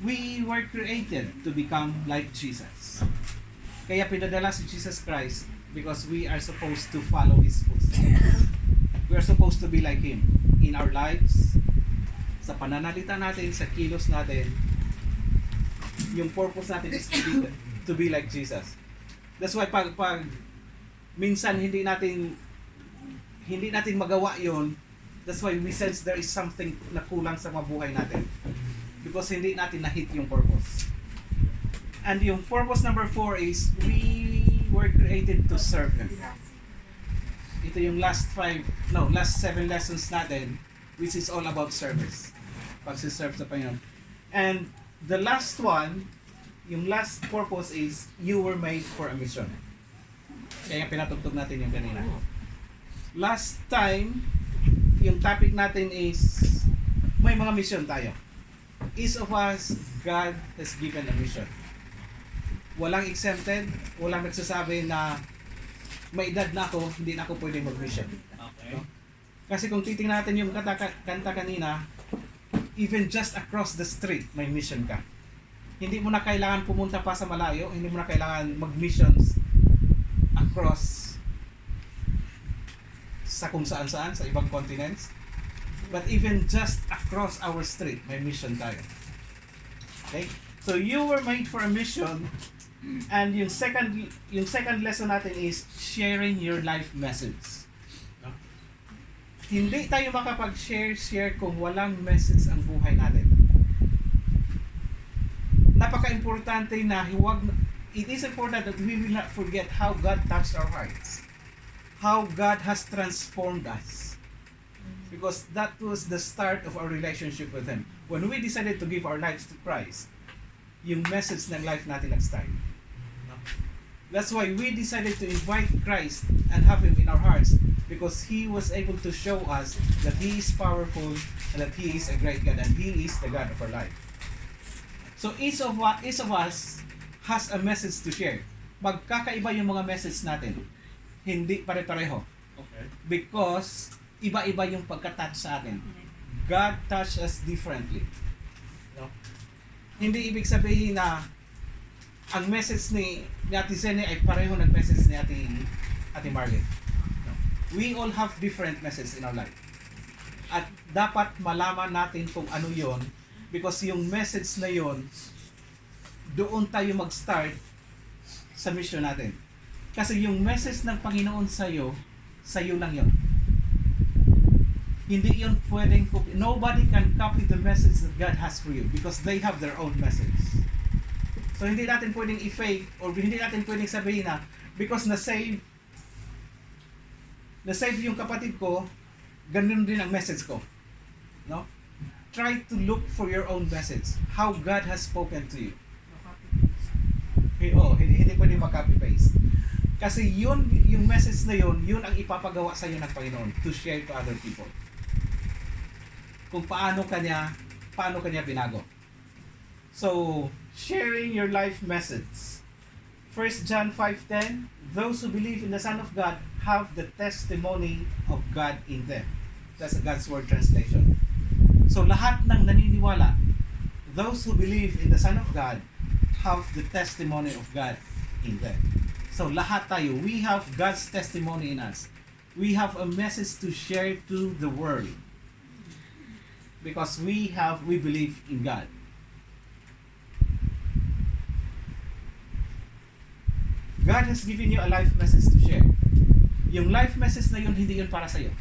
We were created to become like Jesus. Kaya pinadala si Jesus Christ because we are supposed to follow His footsteps. We are supposed to be like Him in our lives, sa pananalita natin, sa kilos natin. Yung purpose natin is to be like Jesus. That's why pag minsan hindi natin magawa yon, that's why we sense there is something na kulang sa mabuhay natin. Because hindi natin na-hit yung purpose. And yung purpose number 4 is we were created to serve Him. Ito yung last 7 lessons natin, which is all about service. Pagsiserve sa Panginoon. And the last one, yung last purpose is you were made for a mission. Kaya pinatugtog natin yung kanina. Last time, yung topic natin is may mga mission tayo. Each of us, God has given a mission. Walang exempted, walang nagsasabi na may edad na ako, hindi na ako pwede mag-mission. Okay. No? Kasi kung titingnan natin yung kanta kanina, even just across the street, may mission ka. Hindi mo na kailangan pumunta pa sa malayo, hindi mo na kailangan mag-missions across sa kung saan-saan, sa ibang continents. But even just across our street, may mission tayo. Okay? So you were made for a mission, and yung second lesson natin is sharing your life message. No? Hindi tayo makapag-share kung walang message ang buhay natin. Napaka-importante na it is important that we will not forget how God touched our hearts. How God has transformed us. Because that was the start of our relationship with Him. When we decided to give our lives to Christ, yung message ng life natin nag-start. That's why we decided to invite Christ and have Him in our hearts, because He was able to show us that He is powerful and that He is a great God and He is the God of our life. So each of us has a message to share. Magkakaiba yung mga message natin. Hindi pare-pareho. Okay. Because iba-iba yung pagka-touch sa atin. God touched us differently. No? Hindi ibig sabihin na ang message ni Ate Zene ay pareho ng message ni Ate Marlene. No? We all have different messages in our life. At dapat malaman natin kung ano yon, because yung message na yon, doon tayo mag-start sa mission natin. Kasi yung message ng Panginoon sa'yo lang yon. Hindi yun pwedeng copy. Nobody can copy the message that God has for you because they have their own message. So hindi natin pwedeng i-fake or hindi natin pwedeng sabihin na because na-save yung kapatid ko, ganun din ang message ko. No? Try to look for your own message. How God has spoken to you. Hindi pwedeng mag-copy-paste. Kasi yun, yung message na yun ang ipapagawa sa iyo ng Panginoon to share to other people. Kung paano kanya binago. So, sharing your life message. 1 John 5:10, those who believe in the Son of God have the testimony of God in them. That's a God's Word translation. So, lahat ng naniniwala, those who believe in the Son of God have the testimony of God in them. So, lahat tayo, we have God's testimony in us. We have a message to share to the world. Because we believe in God. God has given you a life message to share. Yung life message na yun, hindi yun para sa'yo.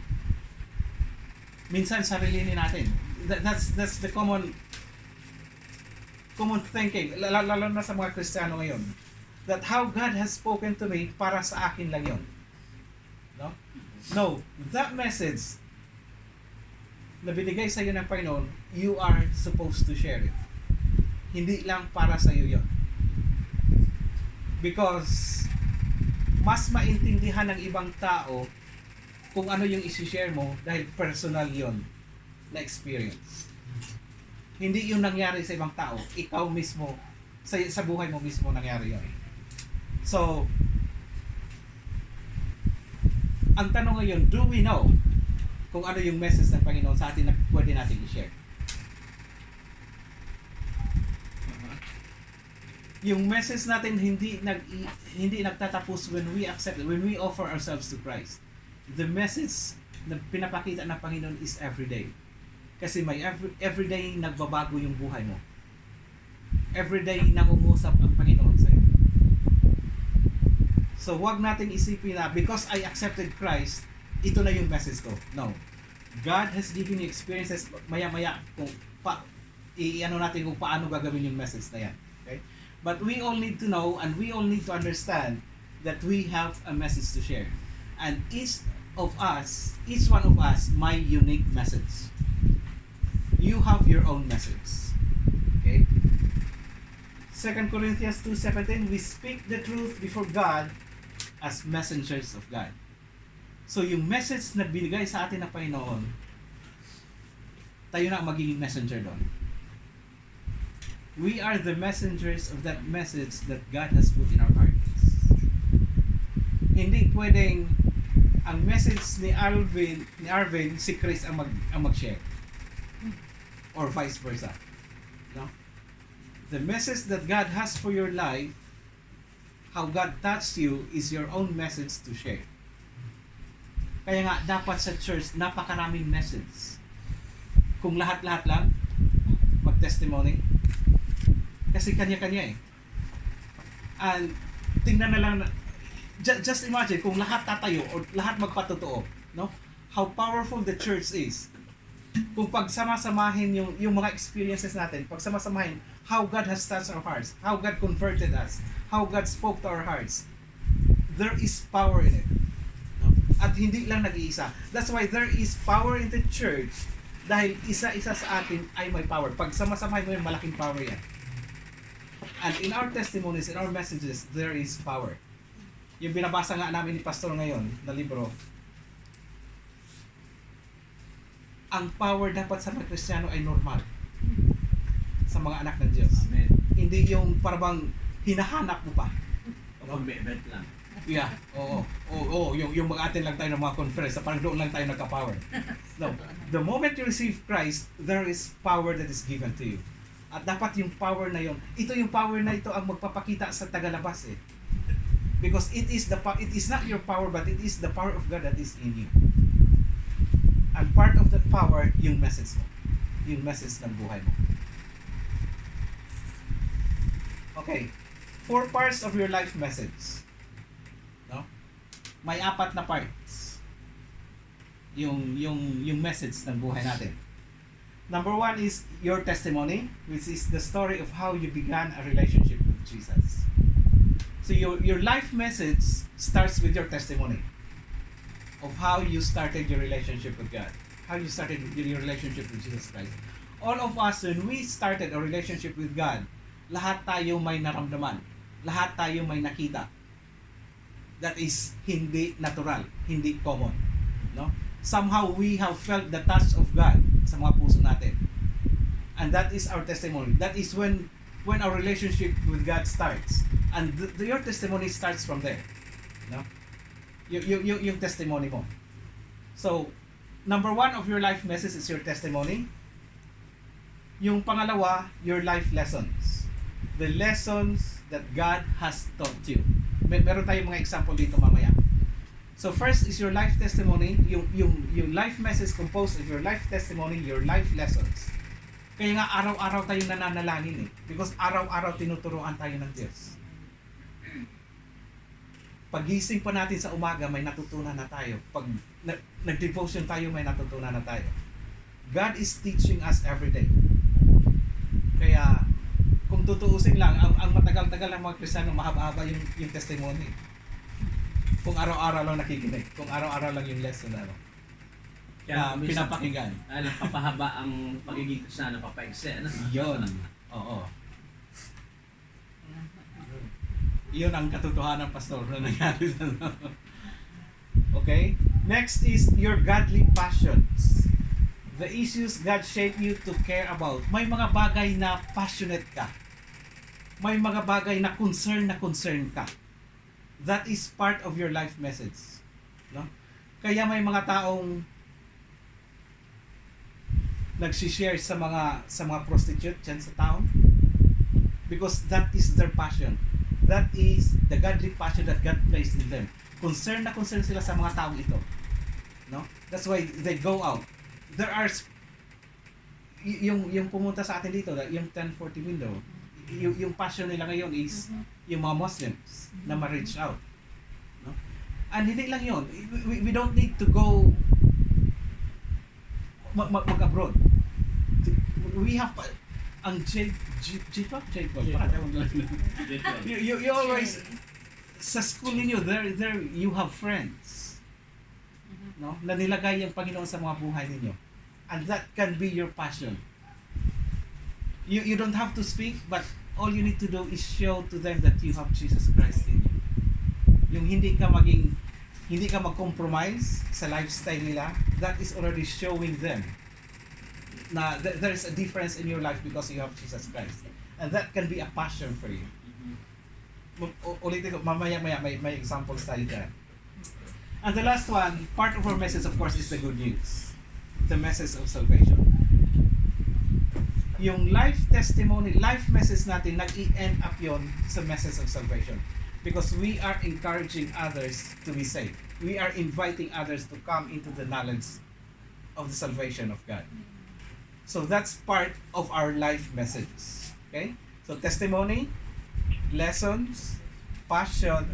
Minsan, sarilinin natin. That's the common thinking, lalo na sa mga Kristiyano ngayon. That how God has spoken to me, para sa akin lang yun. No, that message na binigay sa iyo ng Panginoon, you are supposed to share it. Hindi lang para sa iyo yun. Because mas maintindihan ng ibang tao kung ano yung isi-share mo dahil personal yon na experience. Hindi yung nangyari sa ibang tao. Ikaw mismo, sa buhay mo mismo nangyari yon. So, ang tanong ngayon, do we know kung ano yung message ng Panginoon sa atin na pwede natin i-share? Yung message natin hindi nagtatapos when we offer ourselves to Christ. The message na pinapakita ng Panginoon is everyday. Kasi may everyday nagbabago yung buhay mo. Everyday nangungusap ang Panginoon sa iyo. So wag natin isipin na because I accepted Christ, ito na yung message ko. No. God has given you experiences maya-maya kung i-ano natin kung paano gagawin yung message na yan. Okay? But we all need to know and we all need to understand that we have a message to share. And each one of us, my unique message. You have your own message. Okay? 2 Corinthians 2:17, we speak the truth before God as messengers of God. So yung message na binigay sa atin ng Panginoon, tayo na magiging messenger doon. We are the messengers of that message that God has put in our hearts. Hindi pwedeng ang message ni Arvin si Chris ang mag-share. Or vice versa. No? The message that God has for your life, how God touched you, is your own message to share. Kaya nga, dapat sa church, napakaraming message. Kung lahat-lahat lang, mag-testimony. Kasi kanya-kanya eh. And, tingnan na lang, just imagine, kung lahat tatayo, o lahat magpatotoo, no? How powerful the church is. Kung pagsama-samahin yung mga experiences natin, pagsama-samahin, how God has touched our hearts, how God converted us, how God spoke to our hearts, there is power in it. At hindi lang nag-iisa. That's why there is power in the church dahil isa-isa sa atin ay may power. Pag sama-samahin mo yung malaking power yan. And in our testimonies, in our messages, there is power. Yung binabasa nga namin ni Pastor ngayon na libro, ang power dapat sa mga Kristiyano ay normal sa mga anak ng Diyos. Amen. Hindi yung parang hinahanap mo pa. Pag-bet lang. Yeah, oo, yung mag-attend lang tayo ng mga conference, parang doon lang tayo nagka-power. No, the moment you receive Christ, there is power that is given to you. At dapat yung power na yon, ito yung power na ito ang magpapakita sa tagalabas eh. Because it is not your power, but it is the power of God that is in you. And part of that power, yung message mo. Yung message ng buhay mo. Okay, 4 parts of your life message. No? May 4 na parts yung message ng buhay natin. Number 1 is your testimony, which is the story of how you began a relationship with Jesus. So your life message starts with your testimony of how you started your relationship with God, how you started your relationship with Jesus Christ. All of us, when we started a relationship with God, lahat tayo may naramdaman, lahat tayo may nakita. That is hindi natural, hindi common, no? Somehow we have felt the touch of God sa mga puso natin. And that is our testimony. That is when our relationship with God starts. And your testimony starts from there. No? Yung testimony mo. So, number 1 of your life message is your testimony. Yung pangalawa, your life lessons. The lessons that God has taught you. Meron tayong mga example dito mamaya. So first is your life testimony, yung life message composed of your life testimony, your life lessons. Kaya nga araw-araw tayong nananalangin eh. Because araw-araw tinuturuan tayo ng Diyos. Pagising pa natin sa umaga, may natutunan na tayo. Pag nag-devotion tayo, may natutunan na tayo. God is teaching us every day. Kaya kung tutuusin lang, ang matagal-tagal ng mga Kristiyano, mahaba-haba yung testimony. Kung araw-araw lang nakikinig, kung araw-araw lang yung lesson na pinapakinggan. Papahaba ang pagiging Kristiyano, papaigsi. Yun. Oo. Yun ang katotohanan, Pastor, na nangyari. Okay? Next is your godly passions. The issues God shaped you to care about. May mga bagay na passionate ka. May mga bagay na concern ka. That is part of your life message. No? Kaya may mga taong nagsishare sa mga prostitute dyan sa town. Because that is their passion. That is the godly passion that God placed in them. Concern na concern sila sa mga tao ito. No? That's why they go out. There are yung pumunta sa atin dito, yung 1040 window, yung passion nila ngayon is yung mga Muslims na ma-reach out. No? And hindi lang yun. We don't need to go mag-abroad. We have ang J-pop? You always sa school ninyo, there you have friends. No? Na nilagay ang Panginoon sa mga buhay ninyo. And that can be your passion. You don't have to speak, but all you need to do is show to them that you have Jesus Christ in you. Yung hindi ka mag-compromise sa lifestyle nila, that is already showing them na there is a difference in your life because you have Jesus Christ. And that can be a passion for you. Ulitin ko, mamaya may examples tayo dyan. And the last one, part of our message of course is the good news. The message of salvation. Yung life testimony, life message natin, nag-i-end up yon sa message of salvation. Because we are encouraging others to be saved. We are inviting others to come into the knowledge of the salvation of God. So that's part of our life message. Okay? So testimony, lessons, passion,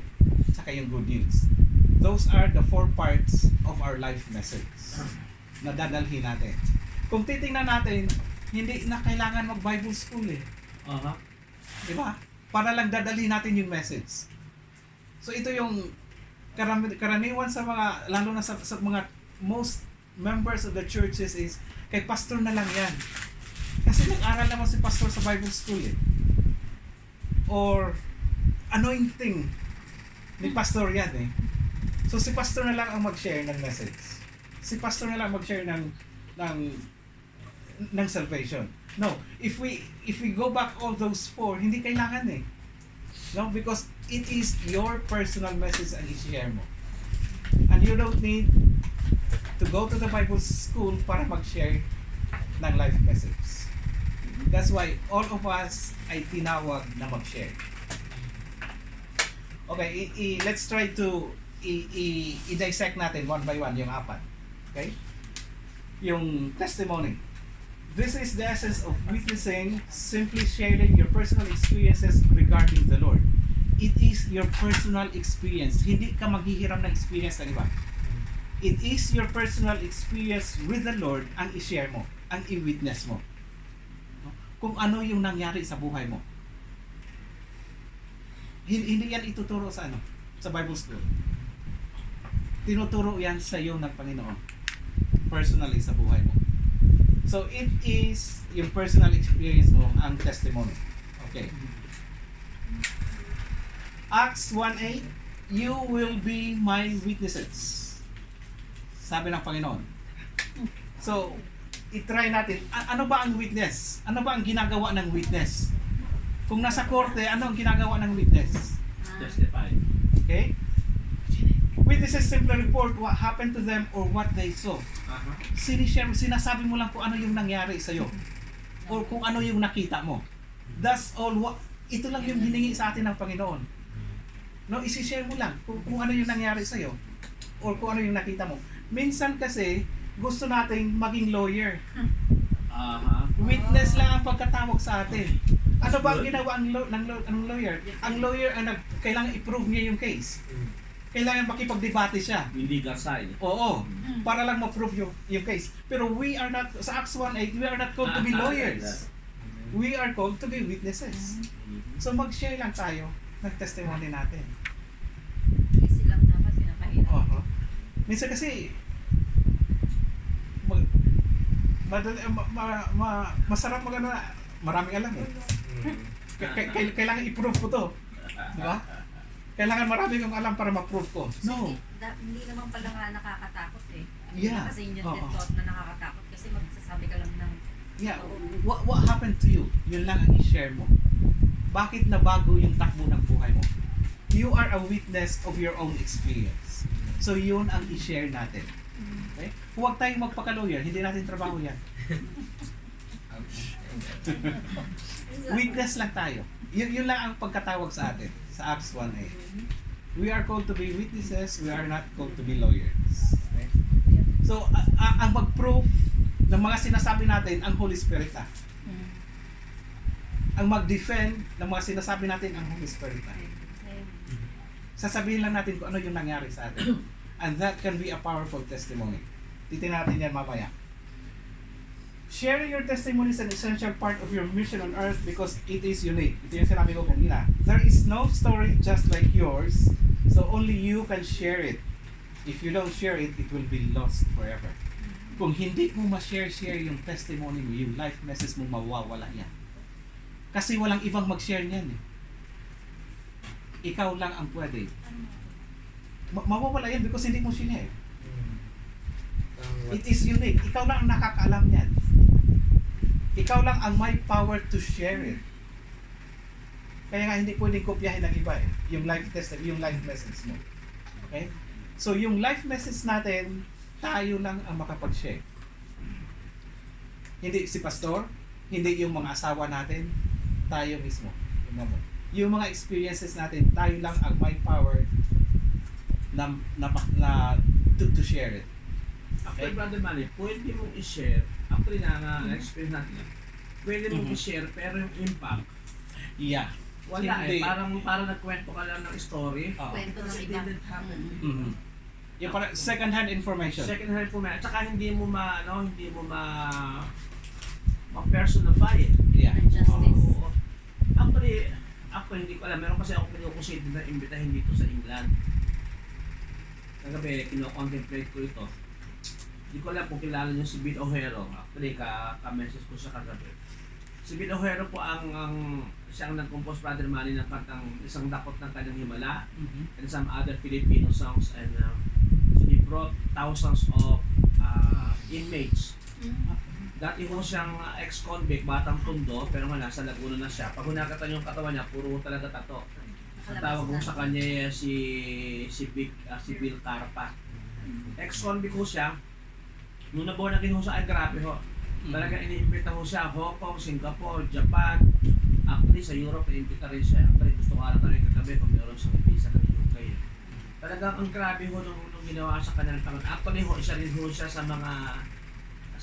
saka yung good news. Those are the 4 parts of our life message na dadalhin natin. Kung titingnan natin, hindi na kailangan mag-Bible school eh. Diba? Para lang dadalhin natin yung message. So ito yung karaniwan sa mga, lalo na sa mga most members of the churches is, kay pastor na lang yan. Kasi nag-aral naman si pastor sa Bible school eh. Or anointing ni pastor yan eh. So si pastor na lang ang mag-share ng message. Si pastor na lang mag-share ng salvation. No, if we go back all those 4, hindi kailangan eh. No, because it is your personal message ang i-share mo. And you don't need to go to the Bible school para mag-share ng life message. That's why all of us ay tinawag na mag-share. Okay, let's try to i-dissect natin one by one yung 4. Okay? Yung testimony. This is the essence of witnessing, simply sharing your personal experiences regarding the Lord. It is your personal experience. Hindi ka maghihiram ng experience ng iba. It is your personal experience with the Lord ang i-share mo, ang i-witness mo. Kung ano yung nangyari sa buhay mo. Hindi yan ituturo sa sa Bible school. Tinuturo yan sa iyo ng Panginoon. Personally sa buhay mo. So it is yung personal experience mo ang testimony. Okay. Acts 1:8, you will be my witnesses. Sabi ng Panginoon. So, i-try natin. Ano ba ang witness? Ano ba ang ginagawa ng witness? Kung nasa korte, ano ang ginagawa ng witness? Testify. Okay? Witnesses simply report what happened to them or what they saw. Sinasabi mo lang kung ano yung nangyari sa'yo. Or kung ano yung nakita mo. That's all. Ito lang yung hiningi sa atin ng Panginoon. No, isi-share mo lang kung ano yung nangyari sa'yo. Or kung ano yung nakita mo. Minsan kasi, gusto nating maging lawyer. Witness lang ang pagkatawag sa atin. Ano ba ang ginawa ng lawyer? Ang lawyer ang kailangan i-prove niya yung case. Kailangan makipagdebate siya. Hindi gasay. Oo. Para lang ma-prove yung case. Pero we are not, sa Acts 1:8, we are not called to be lawyers. We are called to be witnesses. So mag-share lang tayo ng testimony natin. Kasi lang dapat pinapahirap. Minsan kasi, masarap maraming alam eh. Kailangan i-prove ko to. Diba? Kailangan marami kong alam para ma-prove ko. No. Hindi naman pala nga nakakatakot eh. Yeah. Kasi yun yung thought na nakakatakot kasi magsasabi ka lang ng Yeah. What happened to you? Yun lang ang i-share mo. Bakit nabago yung takbo ng buhay mo? You are a witness of your own experience. So yun ang i-share natin. Okay? Huwag tayong magpaka-lawyer. Hindi natin trabaho yan. Ouch. Witness lang tayo. Yun lang ang pagkatawag sa atin sa Acts 1:8. We are called to be witnesses, we are not called to be lawyers. Okay? So, ang mag-proof ng mga sinasabi natin, ang Holy Spirit na. Ang mag-defend ng mga sinasabi natin, ang Holy Spirit na. Sasabihin lang natin kung ano yung nangyari sa atin. And that can be a powerful testimony. Titingnan natin yan mamaya. Sharing your testimony is an essential part of your mission on earth because it is unique. Ito yung sinabi ko kanina. There is no story just like yours, so only you can share it. If you don't share it, it will be lost forever. Kung hindi mo ma-share yung testimony mo, yung life message mo, mawawala yan. Kasi walang ibang mag-share niyan eh. Ikaw lang ang pwede. Mawawala yan because hindi mo share. It is unique. Ikaw lang ang nakakaalam yan. Ikaw lang ang may power to share it. Kaya nga hindi pwedeng kopyahin ng iba eh. Yung life message mo. Okay? So yung life message natin, tayo lang ang makapag-share. Hindi si pastor, hindi yung mga asawa natin, tayo mismo. Yung mga experiences natin, tayo lang ang may power to share it. Actually, Brother Manny, pwede mong i-share, actually na-experience natin yan, pwede mong i-share, pero yung impact, yeah. wala Hindi. parang nagkwento ka lang ng story. Kwento ng It iba. didn't happen. Yung para second-hand information. Second hand po, at saka hindi mo ma-personify it. Yeah. Justice. Oo. Actually, hindi ko alam. Meron kasi ako pinukusid na imbitahin dito sa England. Kagabi, kino-contemplate ko ito. Hindi ko alam kung kilala niyo si Bill O'Hero. Actually, ka-message ko siya kagabi. Si Bill O'Hero po siyang nag-compose, Brother Manny, ng kantang Isang Dakot ng Kanyang Himala and some other Filipino songs, and he brought thousands of inmates. Dati ho siyang ex-convict, batang tundo, pero nasa Laguna na siya. Pag hunakatan yung katawan niya, puro talaga tato. Ang tawag ho sa kanya si Bill Carpa. Ex-convict ho siya. Nung naborn again ho sa ay grabe ho. Talagang iniimbita ho siya, Hong Kong, Singapore, Japan. Actually sa Europe, iniimbita rin siya. Actually gusto ko alam rin kagabi pag mayroon siyang visa ng UK. Talagang ang grabe ho nung ginawa sa kanyang pangan. Actually ho, isa rin ho siya sa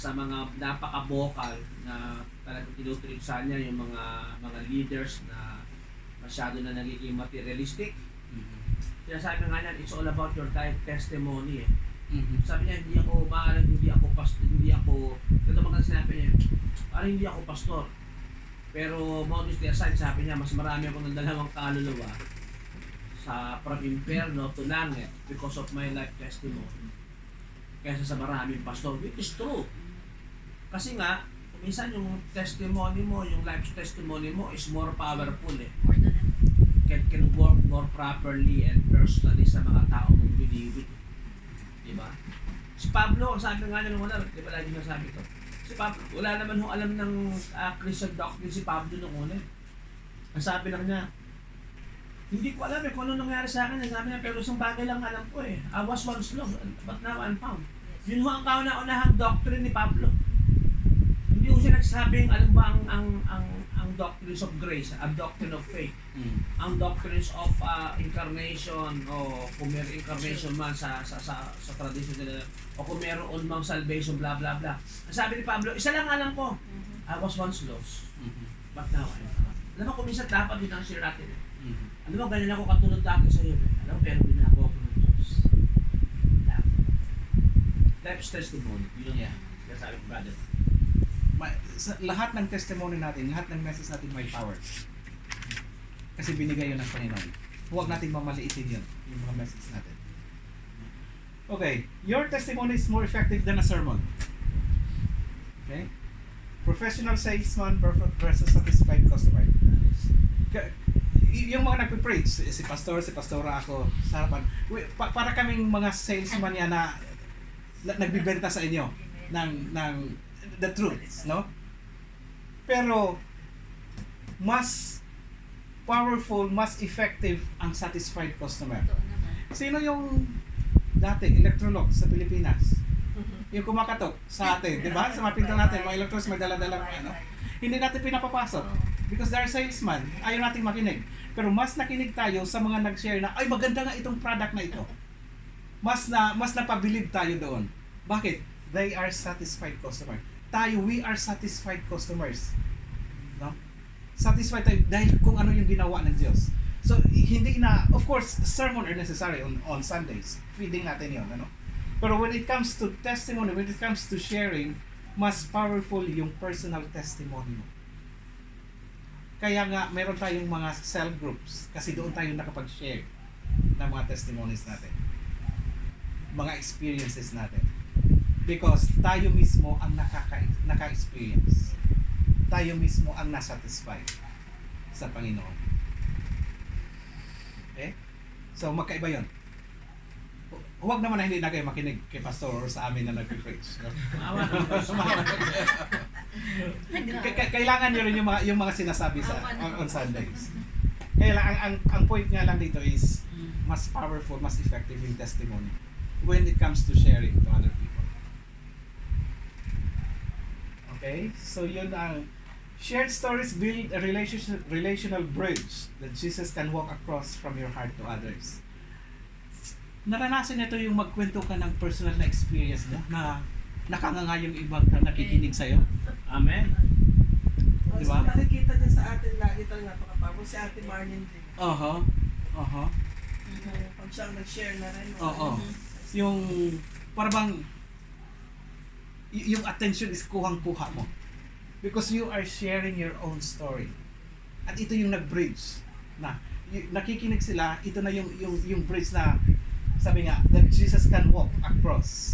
mga napaka-vocal na talagang tinutreat sa niya yung mga leaders na masyado na nagiging materialistic. Sinasabi nga niya, it's all about your testimony eh. Sabi niya, hindi ako ito mga sinabi niya, parang hindi ako pastor. Pero modestly aside, sabi niya, mas marami akong nagdalawang kaluluwa from impyerno to langit because of my life testimony kaysa sa maraming pastor, which is true. Kasi nga, minsan yung testimony mo, yung life testimony mo is more powerful eh. More than enough. Can work more properly and personally sa mga tao mong binibig. Diba? Si Pablo, sabi nga niya nung wala, di ba lagi nasabi ko? Si Pablo, wala naman hong alam ng Christian doctrine si Pablo nung una. Ang sabi lang niya, hindi ko alam kung ano nangyari sa akin. Sabi niya, pero isang bagay lang alam ko eh. I was once lost, but now I'm found. Yun ho ang kauna-unahang doctrine ni Pablo. Hindi ko siya nagsasabing alam ba ang doctrines of grace, ang doctrine of faith, ang doctrines of incarnation, o kung meron incarnation man sa tradition nila, o kung meron mang salvation, blah blah blah. Ang sabi ni Pablo, isa lang alam ko, I was once lost, but now I'm found. Alam mo kung minsan dapat din ang share natin. Alam mo, ganyan ako katulad dati sa iyo. Alam mo, pero ginagawa ko ng Diyos. Life's testimony. Yun ang sabi ko, brother. Lahat ng testimony natin, lahat ng message natin may power. Kasi binigay yun ng Panginoon. Huwag natin mamaliitin yun, yung mga message natin. Okay, your testimony is more effective than a sermon. Okay? Professional salesman versus satisfied customer. Yung mga nagpe-preach, si pastora ako, sa harapan. Para kaming mga salesman yan na nagbibenta sa inyo ng the truth, no? Pero mas powerful, mas effective ang satisfied customer. Totoo naman. Sino yung dati electrolog sa Pilipinas? Yung kumakatok sa atin, di ba? Sa mga pinto natin, mga electrons may dala-dalang ano. Hindi natin pinapapasok. Because they're salesman, ayaw nating makinig. Pero mas nakinig tayo sa mga nag-share na, ay maganda nga itong product na ito. Mas napabilib tayo doon. Bakit? They are satisfied customer. Tayo, we are satisfied customers. No? Satisfied tayo dahil kung ano yung ginawa ng Diyos. So, hindi na, of course, sermon are necessary on Sundays. Feeding natin yun, ano? Pero when it comes to testimony, when it comes to sharing, mas powerful yung personal testimony mo. Kaya nga, meron tayong mga cell groups kasi doon tayo nakapag-share ng mga testimonies natin. Mga experiences natin. Because tayo mismo ang naka-experience. Tayo mismo ang nasatisfy sa Panginoon. Okay? So, magkaiba yun. Huwag naman na hindi na kayo makinig kay pastor or sa amin na nag-preach. No? Kailangan nyo rin yung mga sinasabi on Sundays. Kaya lang, ang point nga lang dito is mas powerful, mas effective yung testimony when it comes to sharing to other people. Okay? So yun ang shared stories build a relational bridge that Jesus can walk across from your heart to others. Naranasan nito yung magkwento ka ng personal na experience mo na nakanganga yung ibang nakikinig sa'yo. Amen. Diba? Nakikita niya sa atin lagi talaga napaka-powerful. Si Ate Marlene din. Pag siyang nag-share na rin. Yung parang yung attention is kuhang-kuha mo. Because you are sharing your own story. At ito yung nag-bridge na nakikinig sila, ito na yung bridge na sabi nga, that Jesus can walk across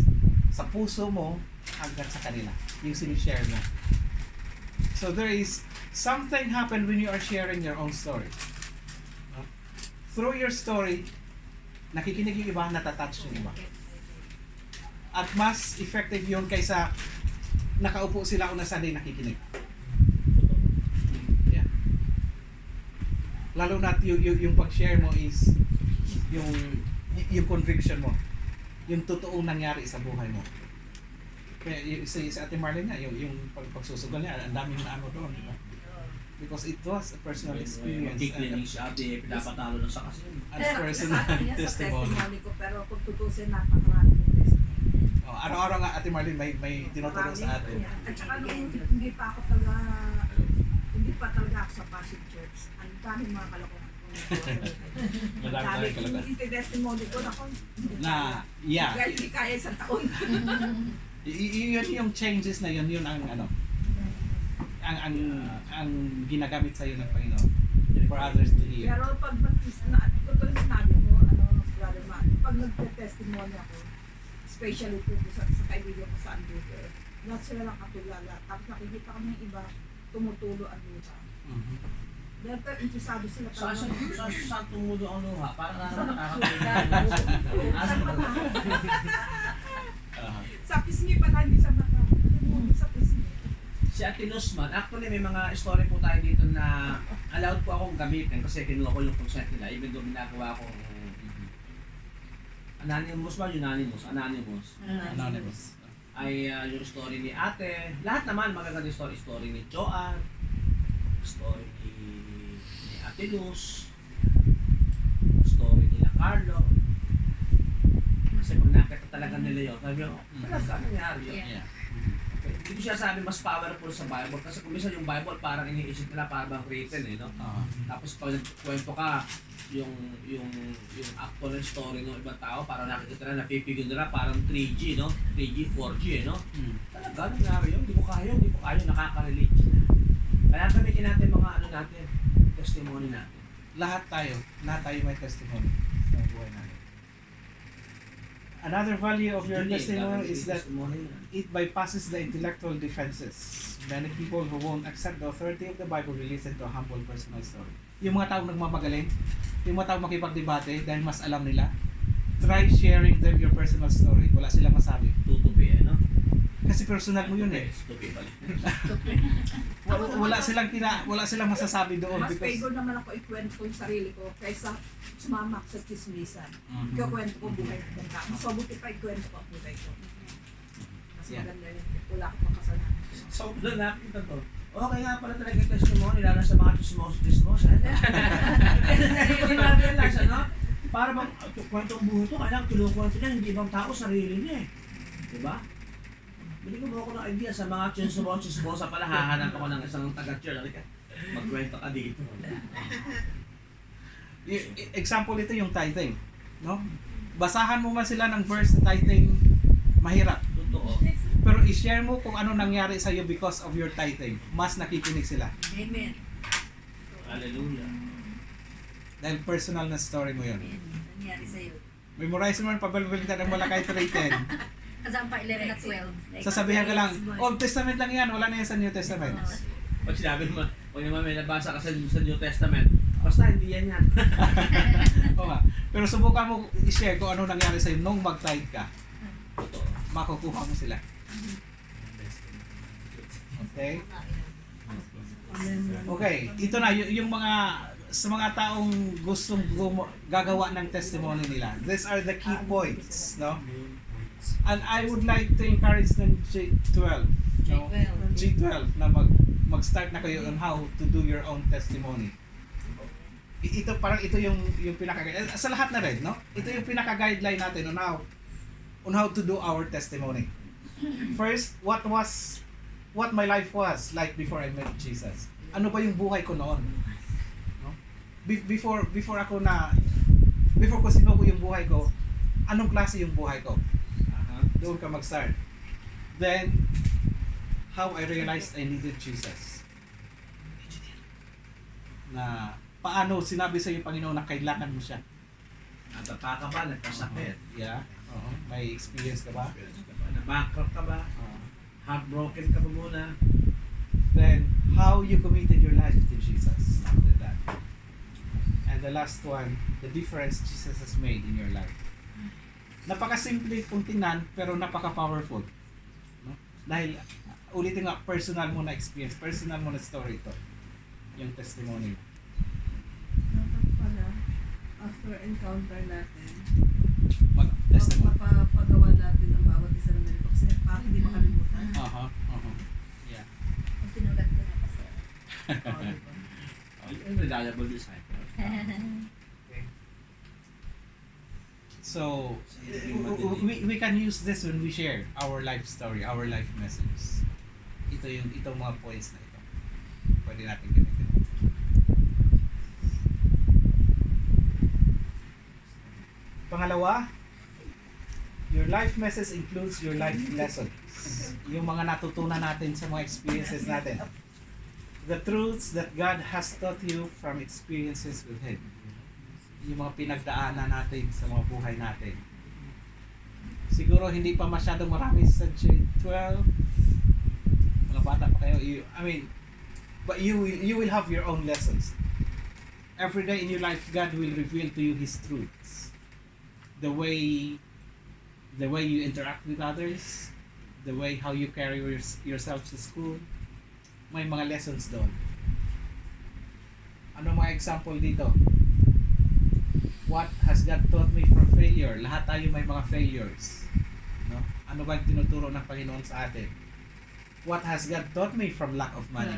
sa puso mo hanggang sa kanila. Yung sinishare mo. So there is something happen when you are sharing your own story. Through your story, nakikinig yung iba, natatouch yung iba. At mas effective yun kaysa nakaupo sila o na Sunday nakikinig. Yeah. Lalo na yung pag-share mo is yung conviction mo. Yung totoong nangyari sa buhay mo. Kaya sa Ate Marlene nga, yung pagsusugal niya, ang daming na ano doon. Diba? Because it was a personal experience. Magkiklinig si Ate, pinapatalo na sa kasi. And personal testimony. ko, pero kung tutusin, napakarami kong testimony. Araw-araw nga Ate Marlene may tinuturo sa atin. At saka nung hindi pa talaga ako sa Passion Church, ang daming mga kalokohan. Madami talaga. Yung testimony ko Na, yeah. Kaya hindi kaya isang taon. Yun yung changes na yun ang ano. Ang ginagamit sa iyo ng Panginoon for others to hear. Pero pag totoo yung sinabi mo, Brother Manny, pag nagte-testimony ako, especially sa kaibigan ko sa Anduke, lahat sila lang katulala. Tapos nakikita ko ng iba, tumutulo ang lupa. Dahil interesado sila talaga. Saan tumulo ang luha? Para Sa pisngi pala, hindi sa mata. Tumulo sa pisngi. Si Ate Luzman, actually may mga story po tayo dito na allowed po akong gamitin kasi kinuha ko yung consent nila even though ginagawa ko anonymous ba? Anonymous. Ay yung story ni Ate, lahat naman magaganda story ni Joanne, story ni Ate Luz, story ni Carlo. Kasi pag nakita talaga nila yun, sabi ko, ano nangyari yun? Yeah. Hindi ko siya sabi mas powerful sa Bible kasi kung minsan yung Bible parang iniisip nila parang written no? Tapos pag nagkwento ka yung actual story ng ibang tao parang nakikita na napipigil nila parang 3G no? 3G, 4G no? Talaga nangyari yun, hindi ko kaya nakaka-relate siya. Kaya gamitin natin mga natin, testimony natin. Lahat tayo may testimony sa buhay natin. Another value of your testimony is that it bypasses the intellectual defenses. Many people who won't accept the authority of the Bible will listen to a humble personal story. Yung mga taong nagmamagaling, yung mga taong makipagdebate dahil mas alam nila, try sharing them your personal story. Wala silang masabi. Tutupi, no? Kasi personal mo yun eh. Tutupi pala. Wala silang masasabi doon. Mas Because favor naman ako ikwento ko yung sarili ko kaysa sumamak sa chismisan. Ikakwento ko buhay ng tao. Mas mabuti pa ikwento ko ang buhay ko. Mas maganda yun. Wala akong makasalanan. So, doon nakita to. Okay nga pala talaga yung testimony, lalo sa mga chismoso. Hindi ko na-realize, ano? Para bang kwentong buhay to, kailangan kinukwento niya, hindi ibang tao, sarili niya eh. Diba? Binigyan mo ako ng idea sa mga chismosa pala, hahanap ako ng isang taga-church. Magkwento ka dito. Example ito yung tithing, no? Basahan mo man sila ng verse na tithing, mahirap. Totoo. Pero i-share mo kung ano nangyari sa iyo because of your tithing. Mas nakikinig sila. Amen. Hallelujah. Dahil personal na story mo yun. Amen. Nangyari sa'yo. Memorize mo yung pabalbalitan ng Malakay 3:10. Kasama pa 11 at 12. Sasabihan ka lang, Old Testament lang yan, wala na yan sa New Testament. Pag sinabi mo, pag naman may nabasa ka sa New Testament, basta hindi yan yan. Oo nga. Pero subukan mo i-share kung ano nangyari sa iyo nung mag-tithe ka. Totoo. Makukuha mo sila. Okay? Okay, ito na yung mga sa mga taong gustong gagawa ng testimony nila. These are the key points, no? And I would like to encourage them G12, no? G12 na mag-start na kayo on how to do your own testimony. Ito parang ito yung pinaka-guide sa lahat na rin, no? Ito yung pinaka-guideline natin on how to do our testimony. First, what my life was like before I met Jesus. Ano ba yung buhay ko noon? No? Before ko sinuko yung buhay ko, anong klase yung buhay ko? Doon ka mag-start. Then, how I realized I needed Jesus. Na paano sinabi sa iyo Panginoon na kailangan mo siya. Natapa ka ba? Nagkasakit? Yeah. May experience ka ba? Na-bankrupt ka ba? Heartbroken ka ba muna? Then, how you committed your life to Jesus after that. And the last one, the difference Jesus has made in your life. Napakasimple kung tingnan, pero napaka-powerful. No? Dahil, ulitin nga, personal mo na experience, personal mo na story ito. Yung testimony mo. Dapat pala, after encounter natin, Mag-testimony. mapapagawa natin ang bawat isa ng ganito kasi para hindi makalimutan. Yeah. Sinulat ko na kasi. Yung reliable disciple. So, we can use this when we share our life story, our life message. Itong mga points na ito. Pwede natin gamitin. Pangalawa, your life message includes your life lessons. Yung mga natutunan natin sa mga experiences natin. The truths that God has taught you from experiences with Him. Yung mga pinagdaanan natin sa mga buhay natin. Siguro hindi pa masyadong marami sa J12. Mga bata pa kayo. But you will have your own lessons. Every day in your life, God will reveal to you His truths. The way you interact with others, the way how you carry yourself to school, may mga lessons doon. Ano mga example dito? What has God taught me from failure? Lahat tayo may mga failures. No? Ano ba yung tinuturo ng Panginoon sa atin? What has God taught me from lack of money?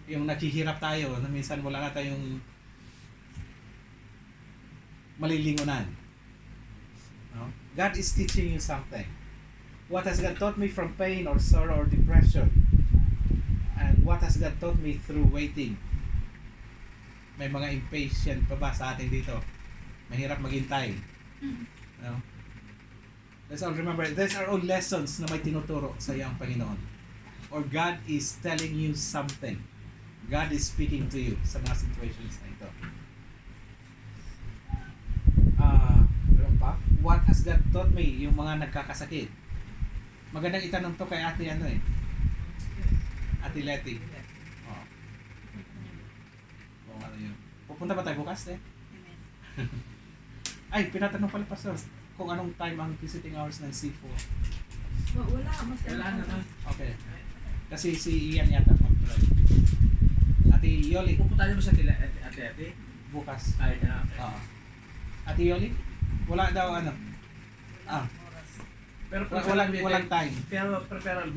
Yung naghihirap tayo, na minsan wala na tayong malilingunan. No? God is teaching you something. What has God taught me from pain or sorrow or depression? And what has God taught me through waiting? May mga impatient pa ba sa atin dito? Mahirap maghintay. No? Let's all remember, these are all lessons na may tinuturo sa iyo ang Panginoon. Or God is telling you something. God is speaking to you sa mga situations na ito. Meron pa? What has God taught me? Yung mga nagkakasakit. Magandang itanong to kay Ate Ate Letty. Ano yun? Pupunta ba tayo bukas Ay, pinatanong pala Pastor kung anong time ang visiting hours ng C4. Wala naman. Okay. Kasi si Ian yata mag-drive. Ate Yoli, Pupunta niyo ba sa Ate? bukas. Ay, na. Ate Yoli, wala daw Pero Walang time. pero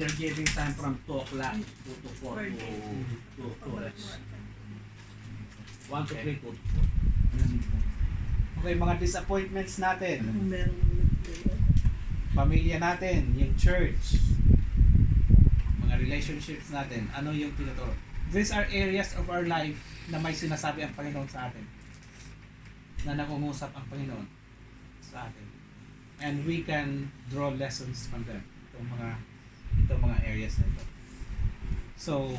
they're giving time from 2 o'clock to 4 to rest. 1 to 3 to 4. Okay, mga disappointments natin. Kung meron Pamilya natin, yung church, mga relationships natin, ano yung tinuturo. These are areas of our life na may sinasabi ang Panginoon sa atin. Na nangungusap ang Panginoon sa atin. And we can draw lessons from them. Itong mga areas na ito. So,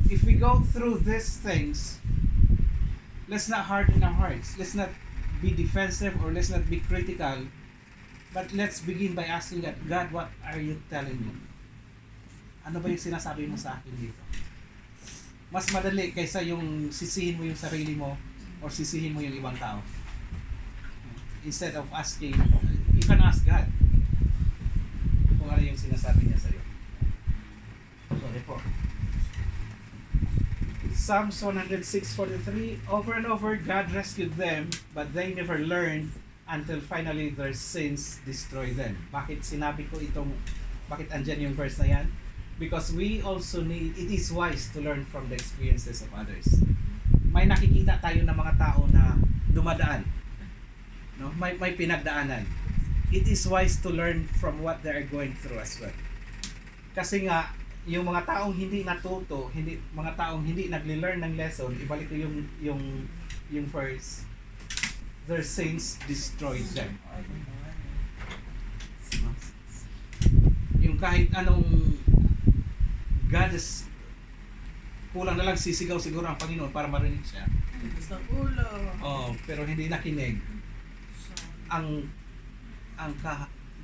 if we go through these things, let's not harden our hearts. Let's not be defensive or let's not be critical. But let's begin by asking God, what are you telling me? Ano ba yung sinasabi mo sa akin dito? Mas madali kaysa yung sisihin mo yung sarili mo or sisihin mo yung ibang tao. Instead of asking, you can ask God kung ano yung sinasabi niya sa'yo. Sorry po. Psalms 106:43, over and over God rescued them, but they never learned until finally their sins destroy them. Bakit sinabi ko bakit andyan yung verse na yan? Because we also need, it is wise to learn from the experiences of others. May nakikita tayo ng mga tao na dumadaan. No? May pinagdaanan. It is wise to learn from what they are going through as well. Kasi nga, yung mga taong hindi natuto, mga taong hindi nagli-learn ng lesson, ibalik ko yung verse, their sins destroyed them. Yung kahit anong God is kulang na lang sisigaw siguro ang Panginoon para marinig siya. sa ulo. Oh, pero hindi nakinig.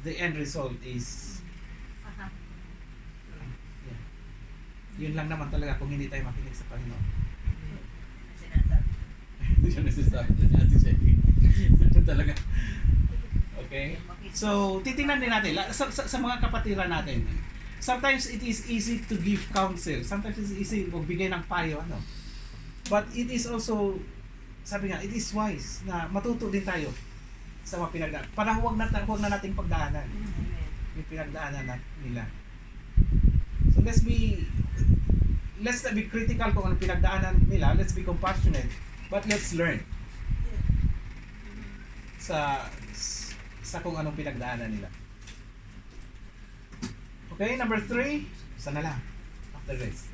The end result is yun lang naman talaga kung hindi tayo makinig sa Panginoon. Hindi siya nasisabi. Ito talaga. Okay? So, titingnan din natin sa mga kapatiran natin. Sometimes it is easy to give counsel. Sometimes it is easy magbigay ng payo. But it is also, sabi nga, it is wise na matuto din tayo sa mga pinagdaanan. Parang huwag na nating pagdaanan yung pinagdaanan nila. So let's not be critical kung ano pinagdaanan nila. Let's be compassionate, but let's learn sa kung anong pinagdaanan nila. Okay, number 3, sana lang after this.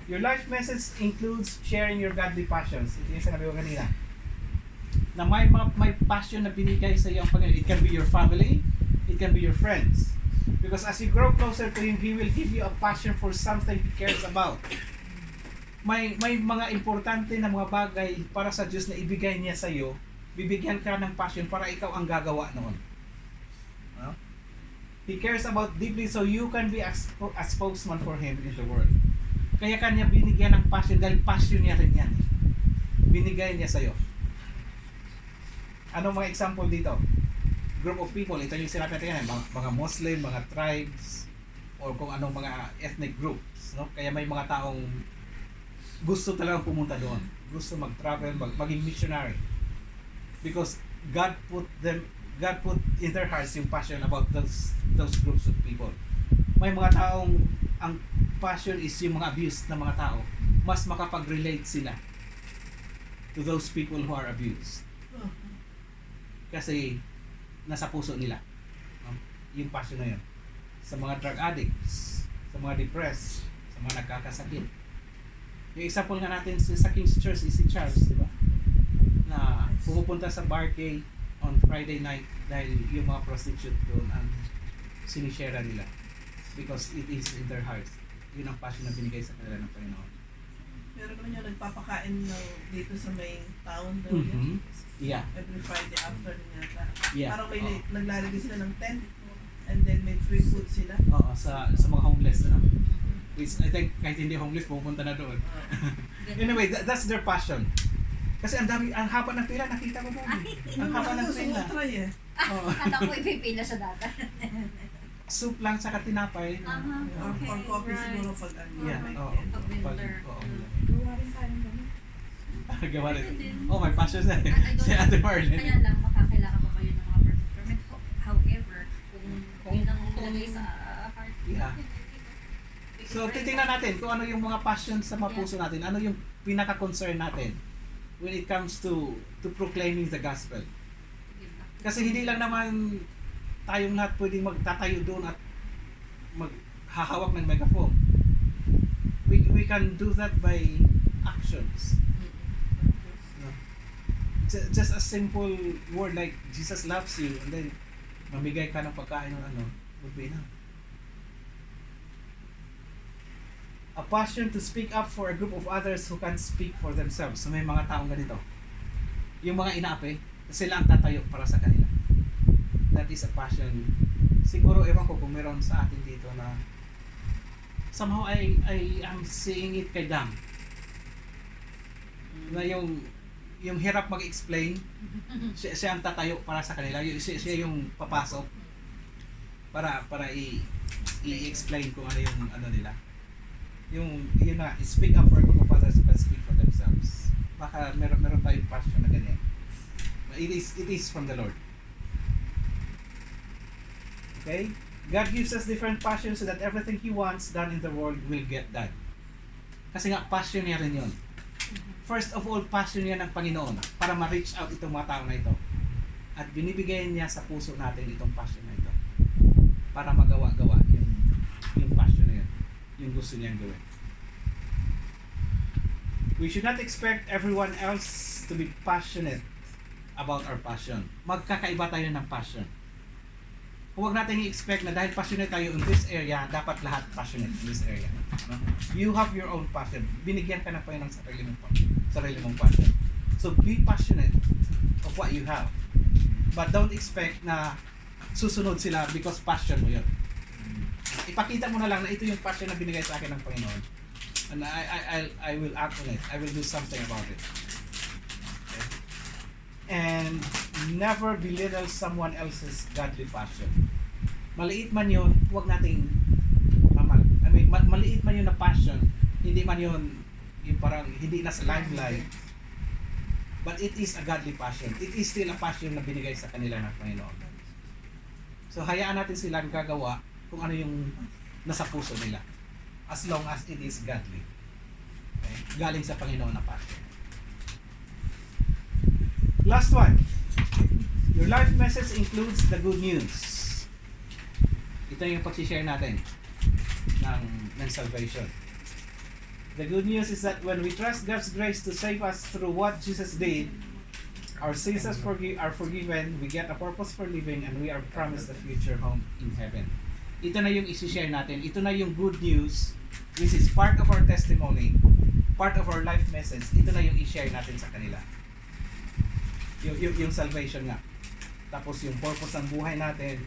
Your life message includes sharing your godly passions. Ito yung sinabi ko kanina. Na may passion na binigay sa iyo ang Panginoon. It can be your family, it can be your friends. Because as you grow closer to Him, He will give you a passion for something He cares about. May mga importante na mga bagay para sa Diyos na ibigay niya sa iyo, bibigyan ka ng passion para ikaw ang gagawa noon. No? He cares about deeply so you can be a spokesman for Him in the world. Kaya kanya binigyan ng passion dahil passion niya rin yan. Binigay niya sa iyo. Anong mga example dito? Group of people, ito yung sinabi natin yan, mga Muslim, mga tribes, or kung anong mga ethnic groups. No? Kaya may mga taong gusto talagang pumunta doon. Gusto mag-travel, maging missionary. Because God put in their hearts yung passion about those groups of people. May mga taong ang passion is yung mga abused na mga tao. Mas makapag-relate sila to those people who are abused. Kasi nasa puso nila yung passion na yun. Sa mga drug addicts, sa mga depressed, sa mga nagkakasakit. Yung example nga natin sa King's Church is si Charles, di ba? Na pumupunta sa barcade on Friday night dahil yung mga prostitute doon ang sinishare nila. Because it is in their hearts. Yun ang passion na binigay sa kanila ng Panginoon. Pero naman yung nagpapakain dito sa may town daw Mm-hmm. Yeah. every Friday afternoon yata. Yeah. Parang may naglalagay sila ng tent and then may free food sila. Oo, sa mga homeless na. Which I think kahit hindi homeless, pupunta na doon. Anyway, that's their passion. Kasi ang haba ng pila, nakita ko doon. Ang haba ng pila. Try eh. Oo. Kata ko ipipila sa data. Soup lang sa katinapay. Or Okay, coffee right. siguro pag ano. Yeah, may oo. tent. Pag winter. Oo. Gawa rin tayo ng ganun. Gawa rin. Pwede din. Oh, may passion na eh. I don't Si Ate Marlene. Kaya lang, makakailangan pa kayo ng mga Ilagay sa heart. Yeah. So, titingnan natin kung ano yung mga passion sa mga puso natin. Ano yung pinaka-concern natin when it comes to proclaiming the gospel. Kasi hindi lang naman tayong lahat pwedeng magtatayo doon at maghahawak ng megaphone. We can do that by actions. No? Just a simple word like Jesus loves you and then mamigay ka ng pagkain ng ano would be enough. A passion to speak up for a group of others who can't speak for themselves. So may mga taong ganito. Yung mga inaapi, sila ang tatayo para sa kanila. That is a passion. Siguro ewan ko kung meron sa atin dito na somehow I am seeing it kay Dam. Na yung hirap mag-explain, siya ang tatayo para sa kanila. Siya yung papasok para i-explain kung ano yung ano nila. Yun na, speak up for a group of others who can speak for themselves. Baka meron tayong passion na ganyan. It is from the Lord. Okay? God gives us different passions so that everything He wants done in the world will get done. Kasi nga, passion niya rin yun. First of all, passion niya ng Panginoon para ma-reach out itong mga tao na ito. At binibigay niya sa puso natin itong passion na ito. Para magawa-gawa yung passion na yun. Yung gusto niyang gawin. We should not expect everyone else to be passionate about our passion. Magkakaiba tayo ng passion. Huwag natin i-expect na dahil passionate tayo in this area, dapat lahat passionate in this area. No? You have your own passion. Binigyan ka na pa ng sarili mong passion. So be passionate of what you have. But don't expect na susunod sila because passion mo yun. Ipakita mo na lang na ito yung passion na binigay sa akin ng Panginoon. And I will act on it. I will do something about it. Okay? And never belittle someone else's godly passion. Maliit man yun, huwag nating maliit man yun na passion, hindi man yun yung parang hindi na sa limelight. But it is a godly passion. It is still a passion na binigay sa kanila ng Panginoon. So hayaan natin silang gagawa kung ano yung nasa puso nila. As long as it is godly. Okay? Galing sa Panginoon na passion. Last one. Your life message includes the good news. Ito yung pag-share natin ng salvation. The good news is that when we trust God's grace to save us through what Jesus did, our sins are forgiven, we get a purpose for living, and we are promised a future home in heaven. Ito na yung isi-share natin. Ito na yung good news, which is part of our testimony, part of our life message. Ito na yung i-share natin sa kanila. Yung salvation nga. Tapos yung purpose ng buhay natin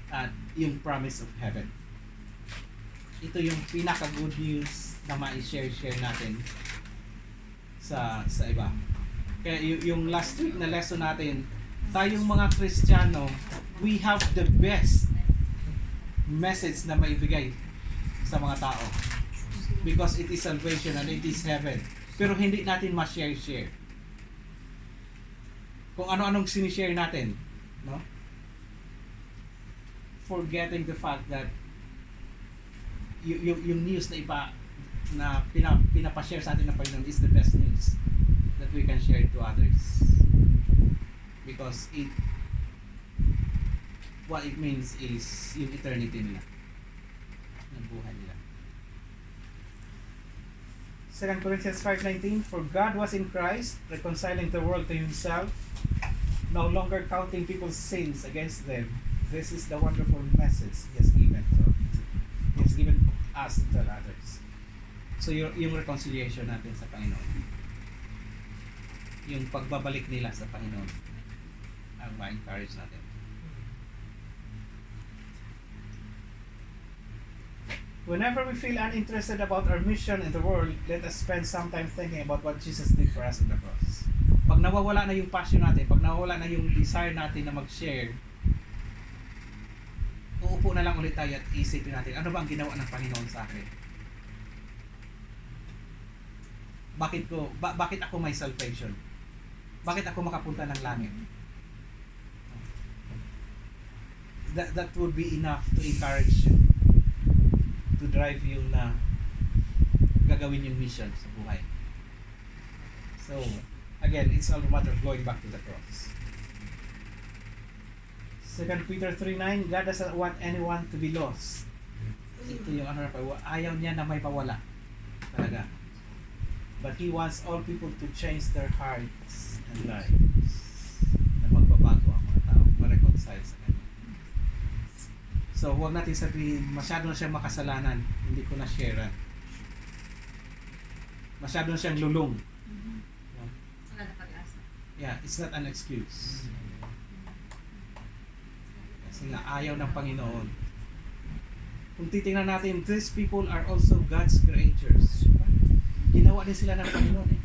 at yung promise of heaven. Ito yung pinaka-good news na ma-share natin sa iba. Kaya yung last week na lesson natin, tayong mga Kristiyano, we have the best message na maibigay sa mga tao. Because it is salvation and it is heaven. Pero hindi natin ma-share. Kung ano-anong sinishare natin, no? Forgetting the fact that yung news na pinapashare sa atin ng Panginoon is the best news that we can share to others. Because what it means is yung eternity nila, yung buhay nila. 2 Corinthians 5:19, for God was in Christ, reconciling the world to Himself, no longer counting people's sins against them. This is the wonderful message He has given us to tell others. So yung reconciliation natin sa Panginoon, yung pagbabalik nila sa Panginoon, ang ma-encourage natin. Whenever we feel uninterested about our mission in the world, let us spend some time thinking about what Jesus did for us on the cross. Pag nawawala na yung passion natin, pag nawawala na yung desire natin na mag-share, uupo na lang ulit tayo at isipin natin, ano ba ang ginawa ng Panginoon sa akin? Bakit ako may salvation? Bakit ako makapunta ng langit? that would be enough to encourage you, to drive you na gagawin yung mission sa buhay. So, again, it's all a matter of going back to the cross. 2 Peter 3:9, God doesn't want anyone to be lost. Ito yung ano, ayaw niya na may pawala. Talaga. But He wants all people to change their hearts and lives. Na magbabago ang mga tao, ma-reconcile sa Kanya. So, huwag natin sabihin, masyado na siyang makasalanan, hindi ko na-share. Masyado na siyang lulong. Wala na pag-asa. Yeah, it's not an excuse. Kasi nga, ayaw ng Panginoon. Kung titingnan natin, these people are also God's creatures. Ginawa din sila ng Panginoon eh.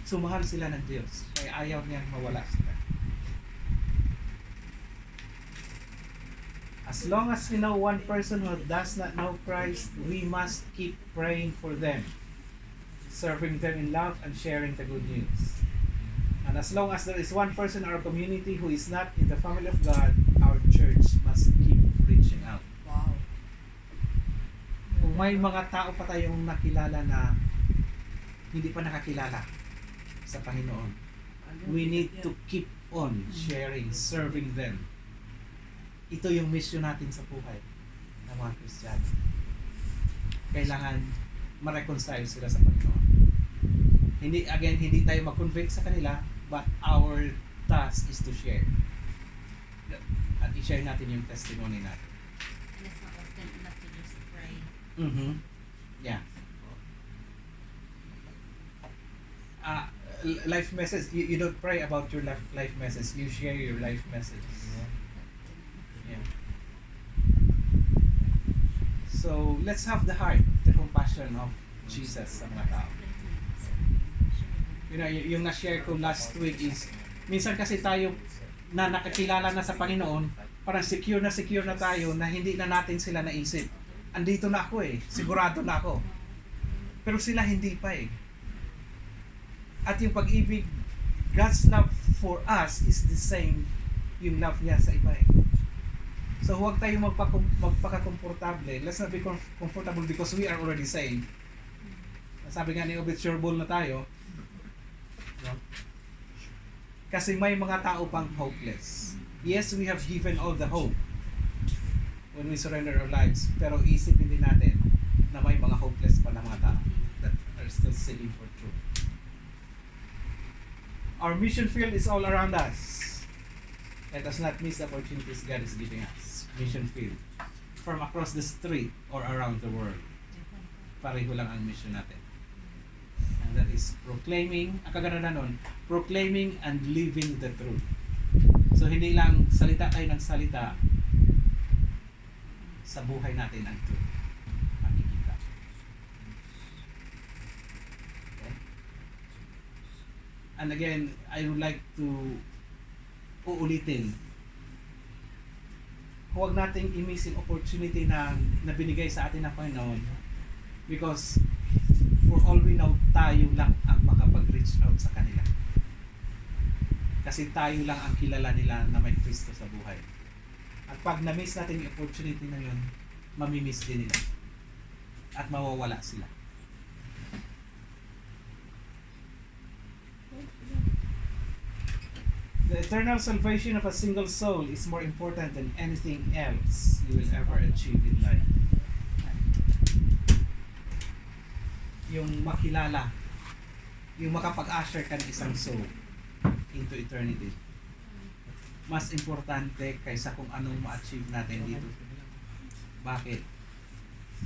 Sumahal sila ng Diyos. Kaya ayaw niyang mawala sila. As long as we know one person who does not know Christ, we must keep praying for them, serving them in love and sharing the good news. And as long as there is one person in our community who is not in the family of God, our church must keep reaching out. Wow. Kung may mga tao pa tayong nakilala na hindi pa nakakilala sa Panginoon, we need to keep on sharing, serving them. Ito yung mission natin sa buhay ng mga Kristiyano. Kailangan ma-reconcile sila sa Panginoon. Hindi tayo mag-convict sa kanila, but our task is to share. At i-share natin yung testimony natin. And it's not often enough to just pray. Yeah. Life message, you don't pray about your life message, you share your life message. Yeah. So, let's have the heart, the compassion of Jesus sa mga tao. You know, yung na-share ko last week is, minsan kasi tayo na nakakilala na sa Panginoon, parang secure na tayo na hindi na natin sila naisip. Andito na ako eh, sigurado na ako. Pero sila hindi pa eh. At yung pag-ibig, God's love for us is the same yung love niya sa iba eh. So huwag tayong magpaka-komportable. Let's not be comfortable because we are already saved. Sabi nga ni Obed, sure ball na tayo. No? Kasi may mga tao pang hopeless. Yes, we have given all the hope when we surrender our lives. Pero isipin din natin na may mga hopeless pa na mga tao that are still seeking for truth. Our mission field is all around us. Let us not miss the opportunities God is giving us. Mission field. From across the street or around the world. Pareho lang ang mission natin. And that is proclaiming, ang kaganda nun, proclaiming and living the truth. So hindi lang salita tayo ng salita, sa buhay natin ang truth. Makikita. Okay? And again, I would like to uulitin. Huwag nating i-miss yung opportunity na binigay sa atin ng Panginoon because for all we know, tayo lang ang makapag-reach out sa kanila. Kasi tayo lang ang kilala nila na may Kristo sa buhay. At pag na-miss natin yung opportunity na yun, mamimiss din nila. At mawawala sila. The eternal salvation of a single soul is more important than anything else you will ever achieve in life. Yung makilala, yung makapag-usher ka ng isang soul into eternity. Mas importante kaysa kung anong ma-achieve natin dito. Bakit?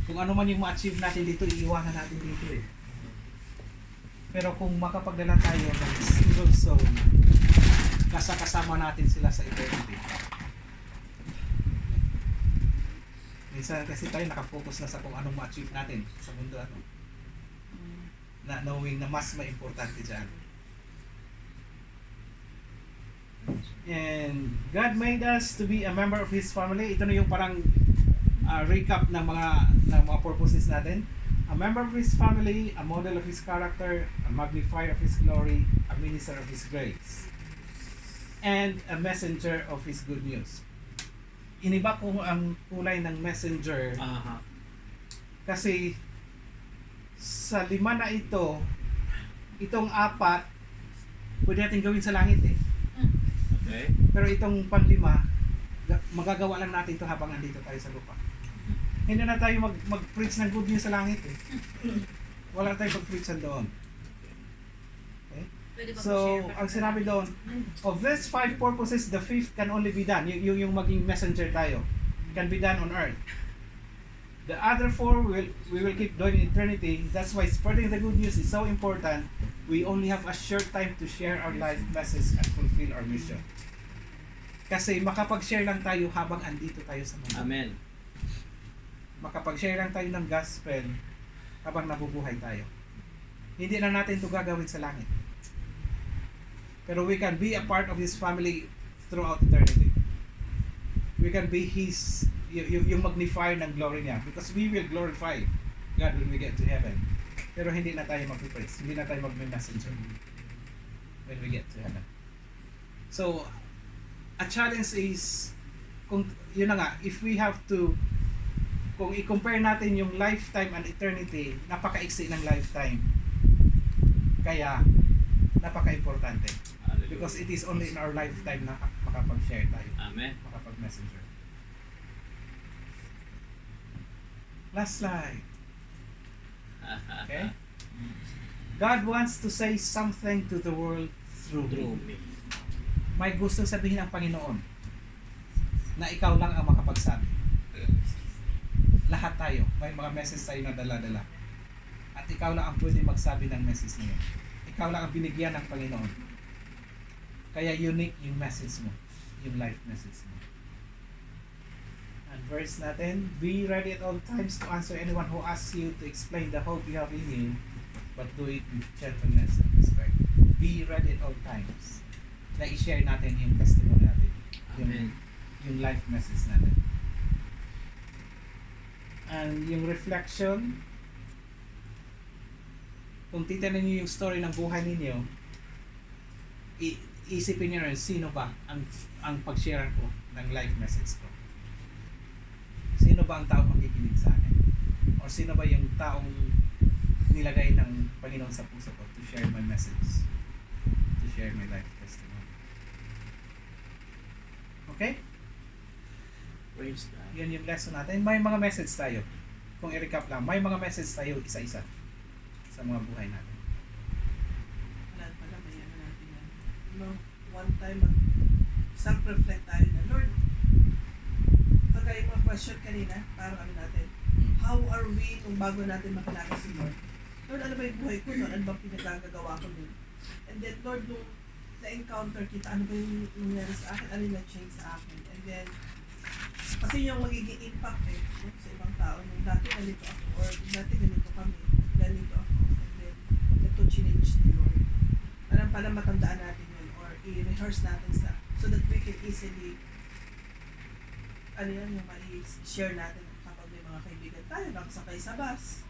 Kung ano man yung ma-achieve natin dito, iiwanan natin dito eh. Pero kung makapagdala tayo ng single soul, kasama natin sila sa eternity. Minsan kasi tayo nakafocus na sa kung anong ma-achieve natin sa mundo na knowing na mas importante dyan. And God made us to be a member of His family. Ito na yung parang recap ng mga purposes natin. A member of His family, a model of His character, a magnifier of His glory, a minister of His grace, and a messenger of His good news. iniba ko ang kulay ng messenger Aha. kasi sa 5 na ito, itong 4, pwede natin gawin sa langit eh. Okay. Pero itong pang-5, magagawa lang natin ito habang andito tayo sa lupa. Hindi na tayo mag-preach ng good news sa langit eh. Wala tayong mag-preach doon. Okay? Pwede ba So, po-share? ang sinabi doon, of these 5 purposes, the 5th can only be done. Yung maging messenger tayo. Can be done on earth. The other 4 we will keep doing in eternity. That's why spreading the good news is so important. We only have a short time to share our life message and fulfill our mission. Kasi makapag-share lang tayo habang andito tayo sa mundo. Amen. Makapag-share lang tayo ng gospel habang nabubuhay tayo. Hindi na natin ito gagawin sa langit. Pero we can be a part of His family throughout eternity. We can be His, yung magnifier ng glory niya. Because we will glorify God when we get to heaven. Pero hindi na tayo mag-praise. Hindi na tayo mag-messenger when we get to heaven. So, a challenge is, kung, yun na nga, if we have to, kung i-compare natin yung lifetime and eternity, napaka-iksi ng lifetime. Kaya, napaka-importante. Because it is only in our lifetime na makapag-share tayo. Amen. Makapag-messenger. Last slide. Okay? God wants to say something to the world through Through me. me. May gusto sabihin ang Panginoon na ikaw lang ang makapagsabi. Lahat tayo, may mga message tayo na dala-dala. At ikaw lang ang pwede magsabi ng message niyo. Ikaw lang ang binigyan ng Panginoon. Kaya unique yung message mo, yung life message mo. And verse natin, be ready at all times to answer anyone who asks you to explain the hope you have in you, but do it with gentleness and respect. Be ready at all times. Na i-share natin yung testimony natin. Amen. Yung life message natin. And yung reflection, kung titanin niyo yung story ng buhay ninyo, isipin niyo rin, sino ba ang pag-share ko ng life message ko? Sino ba ang taong makikinig sa akin? O sino ba yung taong nilagay ng Panginoon sa puso ko to share my message? To share my life testimony. Okay? Praise God. Yan yung lesson natin. May mga message tayo. Kung i-recap lang, may mga message tayo isa-isa sa mga buhay natin. Wala pala, may ano natin yan. No, one time, self-reflect tayo na, Lord, pagka yung mga question kanina, parang ano natin, how are we kung bago natin makilala si Lord? Lord, ano ba yung buhay ko noon? Ano ba pinagagagawa ko doon? And then, Lord, nung na-encounter kita, ano ba yung nangyari sa akin? Ano yung na-change sa akin? And then, kasi yung magiging impact no, sa ibang tao, nung dati ganito ako, or dati ganito kami, ganito ako, and then, ito change ni Lord. Parang matandaan natin yun, or i-rehearse natin so that we can easily, ano yan, yung ma-share natin kapag may mga kaibigan tayo, nakasakay sa bus.